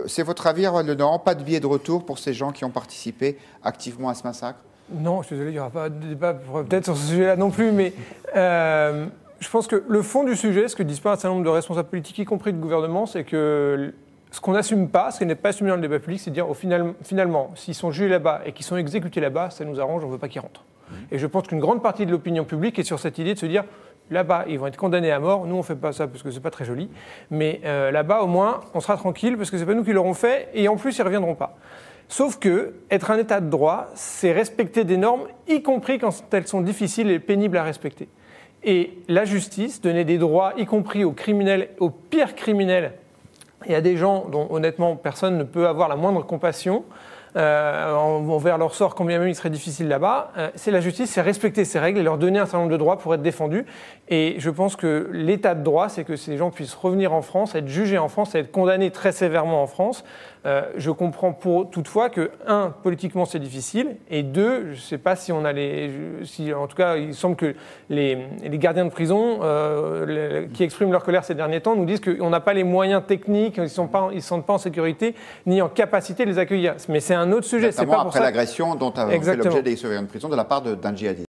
C'est votre avis, Erwan Le Noran, pas de billet de retour pour ces gens qui ont participé activement à ce massacre? Non, je suis désolé, il n'y aura pas de débat peut-être sur ce sujet-là non plus, mais je pense que le fond du sujet, ce que disent pas un certain nombre de responsables politiques, y compris de gouvernement, c'est que ce qu'on n'assume pas, ce qui n'est pas assumé dans le débat public, c'est de dire finalement, s'ils sont jugés là-bas et qu'ils sont exécutés là-bas, ça nous arrange, on ne veut pas qu'ils rentrent. Et je pense qu'une grande partie de l'opinion publique est sur cette idée de se dire là-bas, ils vont être condamnés à mort, nous on ne fait pas ça parce que c'est pas très joli, mais là-bas au moins, on sera tranquille parce que c'est pas nous qui l'aurons fait et en plus ils ne reviendront pas. Sauf que être un état de droit, c'est respecter des normes, y compris quand elles sont difficiles et pénibles à respecter. Et la justice, donner des droits, y compris aux criminels, aux pires criminels, et à des gens dont honnêtement personne ne peut avoir la moindre compassion envers leur sort, combien même il serait difficile là-bas, c'est la justice, c'est respecter ces règles et leur donner un certain nombre de droits pour être défendus. Et je pense que l'état de droit, c'est que ces gens puissent revenir en France, être jugés en France, être condamnés très sévèrement en France. Je comprends toutefois que, un, politiquement c'est difficile, et deux, je ne sais pas si on a en tout cas, il semble que les gardiens de prison qui expriment leur colère ces derniers temps nous disent qu'on n'a pas les moyens techniques, ils ne se sentent pas en sécurité, ni en capacité de les accueillir. Mais c'est un autre sujet. Notamment c'est pas pour après ça... l'agression dont a fait l'objet des surveillants de prison de la part d'un djihadiste.